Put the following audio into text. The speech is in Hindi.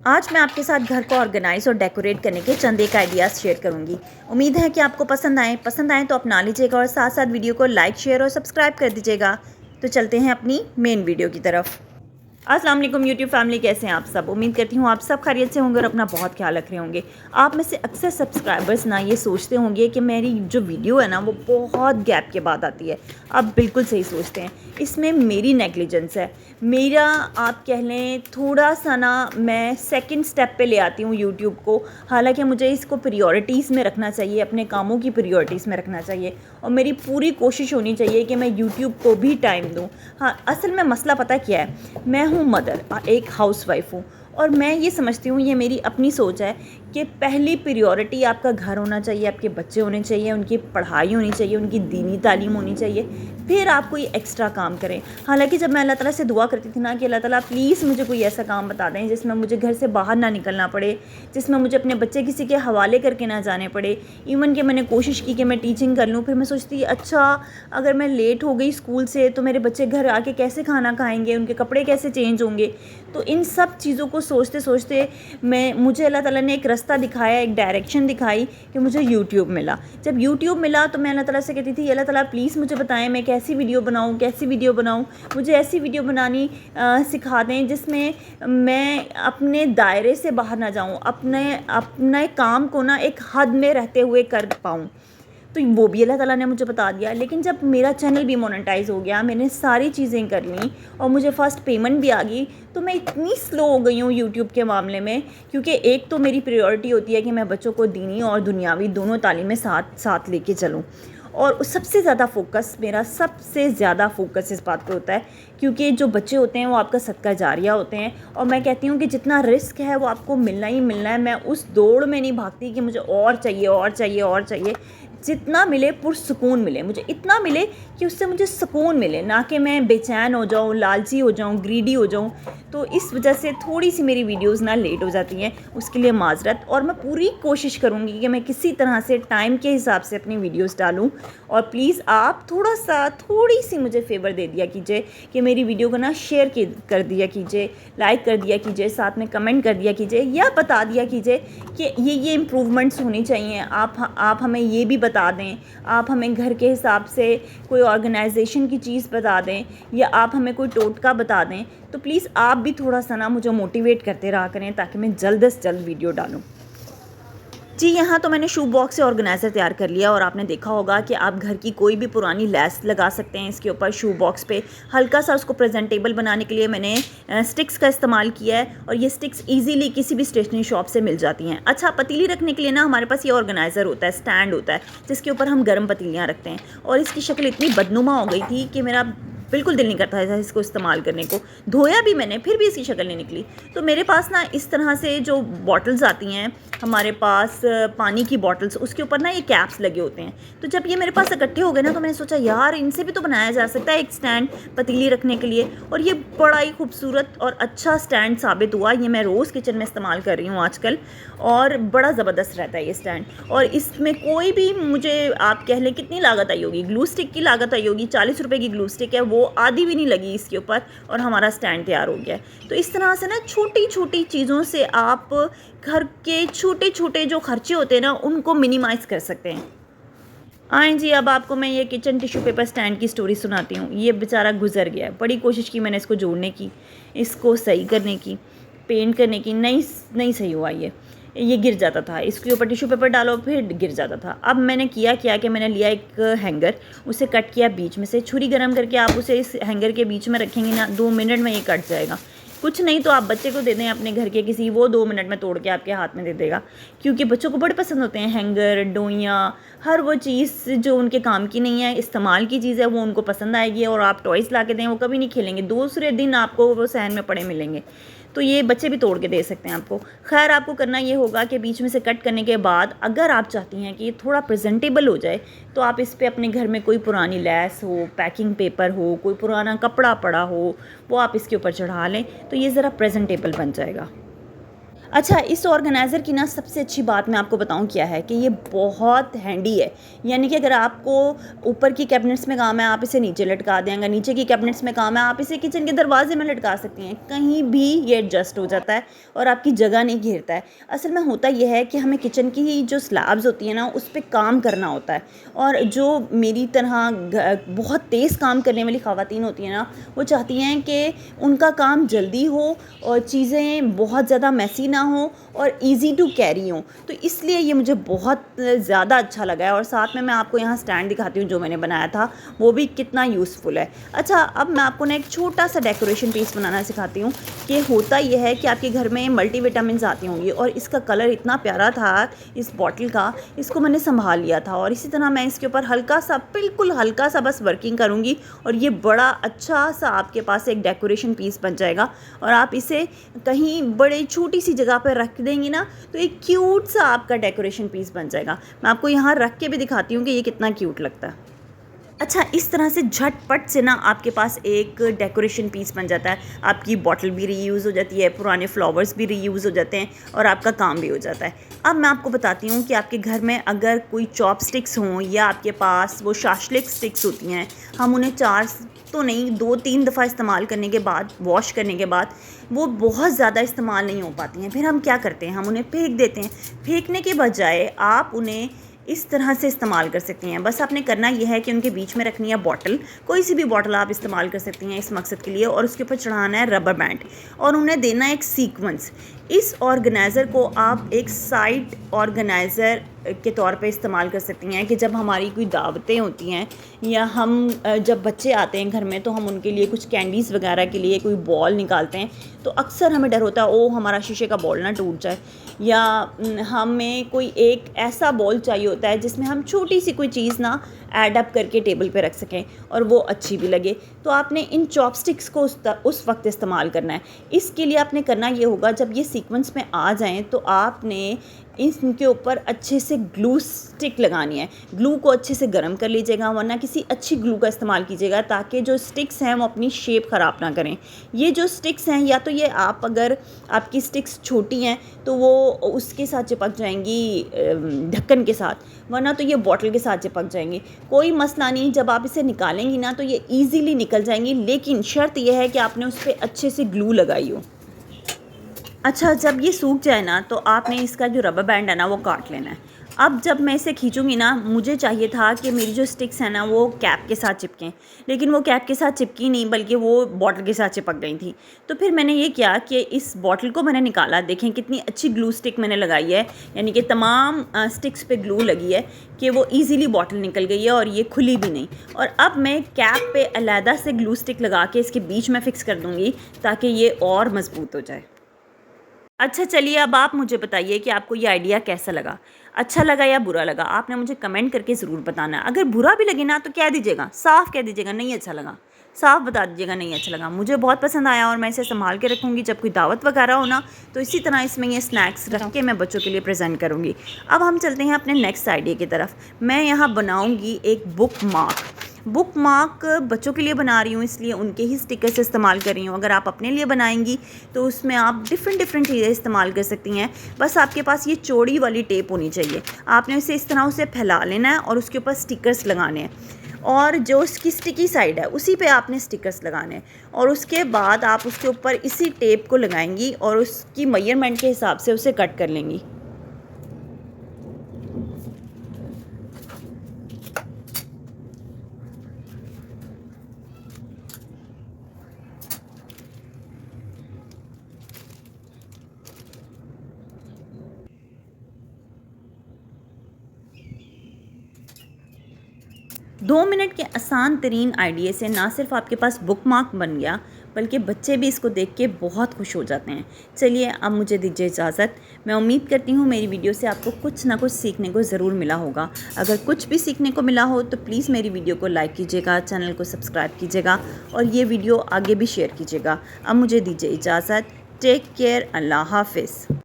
आज मैं आपके साथ घर को ऑर्गेनाइज और डेकोरेट करने के चंद एक आइडियाज़ शेयर करूंगी। उम्मीद है कि आपको पसंद आए तो अपना लीजिएगा और साथ साथ वीडियो को लाइक शेयर और सब्सक्राइब कर दीजिएगा। तो चलते हैं अपनी मेन वीडियो की तरफ। अस्सलाम वालेकुम यूट्यूब फैमिली, कैसे हैं आप सब। उम्मीद करती हूँ आप सब खैरियत से होंगे और अपना बहुत ख्याल रख रहे होंगे। आप में से अक्सर सब्सक्राइबर्स ना ये सोचते होंगे कि मेरी जो वीडियो है ना वो बहुत गैप के बाद आती है। आप बिल्कुल सही सोचते हैं, इसमें मेरी नेग्लिजेंस है। मेरा आप कह लें थोड़ा सा ना मैं सेकंड स्टेप पे ले आती हूँ यूट्यूब को। हालांकि मुझे इसको प्रायोरिटीज़ में रखना चाहिए, अपने कामों की प्रायोरिटीज़ में रखना चाहिए और मेरी पूरी कोशिश होनी चाहिए कि मैं यूट्यूब को भी टाइम दूँ। हाँ, असल में मसला पता क्या है, मैं हूँ मदर, एक हाउसवाइफ हूँ और मैं ये समझती हूँ, ये मेरी अपनी सोच है कि पहली प्रायोरिटी आपका घर होना चाहिए, आपके बच्चे होने चाहिए, उनकी पढ़ाई होनी चाहिए, उनकी दीनी तालीम होनी चाहिए, फिर आप कोई एक्स्ट्रा काम करें। हालांकि जब मैं अल्लाह ताला से दुआ करती थी ना कि अल्लाह ताला प्लीज़ मुझे कोई ऐसा काम बता दें जिसमें मुझे घर से बाहर ना निकलना पड़े, जिसमें मुझे अपने बच्चे किसी के हवाले करके ना जाने पड़े। इवन कि मैंने कोशिश की कि मैं टीचिंग कर लूँ, फिर मैं सोचती अच्छा अगर मैं लेट हो गई स्कूल से तो मेरे बच्चे घर आके कैसे खाना खाएँगे, उनके कपड़े कैसे चेंज होंगे। तो इन सब चीज़ों को सोचते सोचते मुझे अल्लाह ताला ने एक रास्ता दिखाया, एक डायरेक्शन दिखाई कि मुझे यूट्यूब मिला। जब यूट्यूब मिला तो मैं अल्लाह ताला से कहती थी, अल्लाह ताला प्लीज़ मुझे बताएं मैं कैसी वीडियो बनाऊं, मुझे ऐसी वीडियो बनानी सिखा दें जिसमें मैं अपने दायरे से बाहर ना जाऊं, अपने काम को ना एक हद में रहते हुए कर पाऊं। तो वो भी अल्लाह ताला ने मुझे बता दिया। लेकिन जब मेरा चैनल भी मोनेटाइज हो गया, मैंने सारी चीज़ें कर ली और मुझे फ़र्स्ट पेमेंट भी आ गई, तो मैं इतनी स्लो हो गई हूँ यूट्यूब के मामले में। क्योंकि एक तो मेरी प्रायोरिटी होती है कि मैं बच्चों को दीनी और दुनियावी दोनों तालीमें साथ साथ लेके चलूँ। और सबसे ज़्यादा फोकस इस बात पे होता है क्योंकि जो बच्चे होते हैं वो आपका सदका जारिया होते हैं। और मैं कहती हूँ कि जितना रिस्क है वो आपको मिलना ही मिलना है। मैं उस दौड़ में नहीं भागती कि मुझे और चाहिए। जितना मिले पुरसुकून मिले, मुझे इतना मिले कि उससे मुझे सुकून मिले, ना कि मैं बेचैन हो जाऊँ, लालची हो जाऊँ, ग्रीडी हो जाऊँ। तो इस वजह से थोड़ी सी मेरी वीडियोस ना लेट हो जाती हैं, उसके लिए माजरत। और मैं पूरी कोशिश करूँगी कि मैं किसी तरह से टाइम के हिसाब से अपनी वीडियोस डालूँ। और प्लीज़ आप थोड़ी सी मुझे फेवर दे दिया कीजिए कि मेरी वीडियो को ना शेयर कर दिया कीजिए, लाइक कर दिया कीजिए, साथ में कमेंट कर दिया कीजिए या बता दिया कीजिए कि ये इम्प्रूवमेंट्स होनी चाहिए। आप हमें ये भी बता दें, आप हमें घर के हिसाब से कोई ऑर्गेनाइजेशन की चीज़ बता दें या आप हमें कोई टोटका बता दें। तो प्लीज़ आप भी थोड़ा सा ना मुझे मोटिवेट करते रहा करें ताकि मैं जल्द से जल्द वीडियो डालूँ। जी, यहाँ तो मैंने शू बॉक्स से ऑर्गेनाइज़र तैयार कर लिया और आपने देखा होगा कि आप घर की कोई भी पुरानी लेस लगा सकते हैं इसके ऊपर शू बॉक्स पे। हल्का सा उसको प्रेजेंटेबल बनाने के लिए मैंने स्टिक्स का इस्तेमाल किया है और ये स्टिक्स इजीली किसी भी स्टेशनरी शॉप से मिल जाती हैं। अच्छा, पतीली रखने के लिए ना हमारे पास ये ऑर्गेनाइज़र होता है, स्टैंड होता है जिसके ऊपर हम गर्म पतीलियाँ रखते हैं। और इसकी शक्ल इतनी बदनुमा हो गई थी कि मेरा बिल्कुल दिल नहीं करता था इसको इस्तेमाल करने को। धोया भी मैंने, फिर भी इसकी शक्ल नहीं निकली। तो मेरे पास ना इस तरह से जो बॉटल्स आती हैं हमारे पास, पानी की बॉटल्स, उसके ऊपर ना ये कैप्स लगे होते हैं। तो जब ये मेरे पास इकट्ठे हो गए ना तो मैंने सोचा यार इनसे भी तो बनाया जा सकता है एक स्टैंड पतीली रखने के लिए। और ये बड़ा ही खूबसूरत और अच्छा स्टैंड साबित हुआ। ये मैं रोज़ किचन में इस्तेमाल कर रही हूँ आजकल और बड़ा ज़बरदस्त रहता है ये स्टैंड। और इसमें कोई भी, मुझे आप कह लें कितनी लागत आई होगी, ग्लू स्टिक की लागत आई होगी, 40 रुपये की ग्लू स्टिक है, वो आधी भी नहीं लगी इसके ऊपर और हमारा स्टैंड तैयार हो गया। तो इस तरह से ना छोटी छोटी चीज़ों से आप घर के छोटे छोटे जो खर्चे होते हैं ना उनको मिनिमाइज़ कर सकते हैं। आए जी, अब आपको मैं ये किचन टिश्यू पेपर स्टैंड की स्टोरी सुनाती हूँ। ये बेचारा गुजर गया है, बड़ी कोशिश की मैंने इसको जोड़ने की, इसको सही करने की, पेंट करने की, नहीं सही हुआ। ये गिर जाता था, इसके ऊपर टिश्यू पेपर डालो फिर गिर जाता था। अब मैंने किया कि मैंने लिया एक हैंगर, उसे कट किया बीच में से, छुरी गरम करके आप उसे इस हैंगर के बीच में रखेंगे ना 2 मिनट में ये कट जाएगा। कुछ नहीं तो आप बच्चे को दे दें अपने घर के किसी, वो 2 मिनट में तोड़ के आपके हाथ में दे देगा। क्योंकि बच्चों को बड़े पसंद होते हैं हैंगर, डोइयाँ, हर वो चीज़ जो उनके काम की नहीं है, इस्तेमाल की चीज़ है, वो उनको पसंद आएगी। और आप टॉयज़ ला के दें वो कभी नहीं खेलेंगे, दूसरे दिन आपको वो सहन में पड़े मिलेंगे। तो ये बच्चे भी तोड़ के दे सकते हैं आपको। खैर, आपको करना ये होगा कि बीच में से कट करने के बाद अगर आप चाहती हैं कि ये थोड़ा प्रेजेंटेबल हो जाए तो आप इस पे अपने घर में कोई पुरानी लेस हो, पैकिंग पेपर हो, कोई पुराना कपड़ा पड़ा हो, वो आप इसके ऊपर चढ़ा लें तो ये ज़रा प्रेजेंटेबल बन जाएगा। अच्छा, इस ऑर्गेनाइज़र की ना सबसे अच्छी बात मैं आपको बताऊँ क्या है कि ये बहुत हैंडी है। यानी कि अगर आपको ऊपर की कैबिनेट्स में काम है, आप इसे नीचे लटका दें, अगर नीचे की कैबिनेट्स में काम है, आप इसे किचन के दरवाजे में लटका सकती हैं। कहीं भी ये एडजस्ट हो जाता है और आपकी जगह नहीं घेरता है। असल में होता ये है कि हमें किचन की जो स्लैब्स होती हैं ना, उस पे काम करना होता है, और जो मेरी तरह बहुत तेज़ काम करने वाली ख़वातीन होती हैं ना, वो चाहती हैं कि उनका काम जल्दी हो और चीज़ें बहुत ज़्यादा मैसी ना हो और इजी टू कैरी हो। तो इसलिए ये मुझे बहुत ज़्यादा अच्छा लगा है। और साथ में मैं आपको यहाँ स्टैंड दिखाती हूँ जो मैंने बनाया था, वो भी कितना यूज़फुल है। अच्छा, अब मैं आपको ना एक छोटा सा डेकोरेशन पीस बनाना सिखाती हूँ कि होता ये है कि आपके घर में मल्टीविटामिन्स आती होंगी, और इसका कलर इतना प्यारा था इस बॉटल का, इसको मैंने संभाल लिया था। और इसी तरह मैं इसके ऊपर हल्का सा, बिल्कुल हल्का सा बस वर्किंग करूँगी, और ये बड़ा अच्छा सा आपके पास एक डेकोरेशन पीस बन जाएगा। और आप इसे कहीं बड़े छोटी सी जगह पर रख देंगी ना, तो एक क्यूट सा आपका डेकोरेशन पीस बन जाएगा। मैं आपको यहाँ रख के भी दिखाती हूँ कि ये कितना क्यूट लगता है। अच्छा, इस तरह से झटपट से ना आपके पास एक डेकोरेशन पीस बन जाता है। आपकी बॉटल भी रीयूज़ हो जाती है, पुराने फ्लावर्स भी रीयूज़ हो जाते हैं, और आपका काम भी हो जाता है। अब मैं आपको बताती हूँ कि आपके घर में अगर कोई चॉपस्टिक्स हों या आपके पास वो शाशलिक स्टिक्स होती हैं, हम उन्हें 4 तो नहीं 2-3 दफ़ा इस्तेमाल करने के बाद, वॉश करने के बाद वो बहुत ज़्यादा इस्तेमाल नहीं हो पाती हैं। फिर हम क्या करते हैं, हम उन्हें फेंक देते हैं। फेंकने के बजाय आप उन्हें इस तरह से इस्तेमाल कर सकती हैं। बस आपने करना यह है कि उनके बीच में रखनी है बॉटल, कोई सी भी बॉटल आप इस्तेमाल कर सकती हैं इस मकसद के लिए, और उसके ऊपर चढ़ाना है रबर बैंड, और उन्हें देना है एक सीक्वेंस। इस ऑर्गेनाइज़र को आप एक साइड ऑर्गेनाइज़र के तौर पे इस्तेमाल कर सकती हैं कि जब हमारी कोई दावतें होती हैं, या हम जब बच्चे आते हैं घर में, तो हम उनके लिए कुछ कैंडीज़ वगैरह के लिए कोई बॉल निकालते हैं, तो अक्सर हमें डर होता है ओ हमारा शीशे का बॉल ना टूट जाए, या हमें कोई एक ऐसा बॉल चाहिए होता है जिसमें हम छोटी सी कोई चीज़ ना ऐड अप करके टेबल पे रख सकें और वो अच्छी भी लगे। तो आपने इन चॉपस्टिक्स को उस वक्त इस्तेमाल करना है। इसके लिए आपने करना ये होगा, जब ये सीक्वेंस में आ जाएं तो आपने इनके ऊपर अच्छे से ग्लू स्टिक लगानी है। ग्लू को अच्छे से गर्म कर लीजिएगा, वरना किसी अच्छी ग्लू का इस्तेमाल कीजिएगा ताकि जो स्टिक्स हैं वो अपनी शेप ख़राब ना करें। ये जो स्टिक्स हैं, या तो ये आप, अगर आपकी स्टिक्स छोटी हैं तो वो उसके साथ चिपक जाएंगी ढक्कन के साथ, वरना तो ये बॉटल के साथ चिपक जाएंगी। कोई मसला नहीं, जब आप इसे निकालेंगी ना तो ये ईज़िली निकल जाएंगी, लेकिन शर्त यह है कि आपने उस पर अच्छे से ग्लू लगाई हो। अच्छा, जब ये सूख जाए ना तो आपने इसका जो रबर बैंड है ना वो काट लेना है। अब जब मैं इसे खींचूंगी ना, मुझे चाहिए था कि मेरी जो स्टिक्स हैं ना वो कैप के साथ चिपकें, लेकिन वो कैप के साथ चिपकी नहीं, बल्कि वो बॉटल के साथ चिपक गई थी। तो फिर मैंने ये किया कि इस बॉटल को मैंने निकाला, देखें कितनी अच्छी ग्लू स्टिक मैंने लगाई है, यानी कि तमाम स्टिक्स पे ग्लू लगी है कि वो ईज़िली बॉटल निकल गई है और ये खुली भी नहीं। और अब मैं कैप पे अलहदा से ग्लू स्टिक लगा के इसके बीच में फ़िक्स कर दूँगी ताकि ये और मज़बूत हो जाए। अच्छा, चलिए अब आप मुझे बताइए कि आपको ये आइडिया कैसा लगा, अच्छा लगा या बुरा लगा। आपने मुझे कमेंट करके ज़रूर बताना है। अगर बुरा भी लगे ना तो कह दीजिएगा, साफ़ कह दीजिएगा नहीं अच्छा लगा, साफ़ बता दीजिएगा नहीं अच्छा लगा। मुझे बहुत पसंद आया और मैं इसे संभाल के रखूँगी, जब कोई दावत वगैरह हो ना तो इसी तरह इसमें ये स्नैक्स रख के मैं बच्चों के लिए प्रेजेंट करूँगी। अब हम चलते हैं अपने नेक्स्ट आइडिया की तरफ। मैं यहाँ बनाऊँगी एक बुक मार्क बच्चों के लिए बना रही हूँ, इसलिए उनके ही स्टिकर्स इस्तेमाल कर रही हूँ। अगर आप अपने लिए बनाएंगी तो उसमें आप डिफरेंट चीज़ें इस्तेमाल कर सकती हैं। बस आपके पास ये चौड़ी वाली टेप होनी चाहिए। आपने इसे इस तरह उसे फैला लेना है और उसके ऊपर स्टिकर्स लगाने हैं, और जो उसकी स्टिकी साइड है उसी पे आपने स्टिकर्स लगाने हैं, और उसके बाद आप उसके ऊपर इसी टेप को लगाएंगी और उसकी मेजरमेंट के हिसाब से उसे कट कर लेंगी। 2 मिनट के आसान तरीन आइडिया से ना सिर्फ आपके पास बुक मार्क बन गया, बल्कि बच्चे भी इसको देख के बहुत खुश हो जाते हैं। चलिए अब मुझे दीजिए इजाज़त। मैं उम्मीद करती हूँ मेरी वीडियो से आपको कुछ ना कुछ सीखने को ज़रूर मिला होगा। अगर कुछ भी सीखने को मिला हो तो प्लीज़ मेरी वीडियो को लाइक कीजिएगा, चैनल को सब्सक्राइब कीजिएगा और ये वीडियो आगे भी शेयर कीजिएगा। अब मुझे दीजिए इजाज़त। Take care. अल्लाह हाफ़िज़।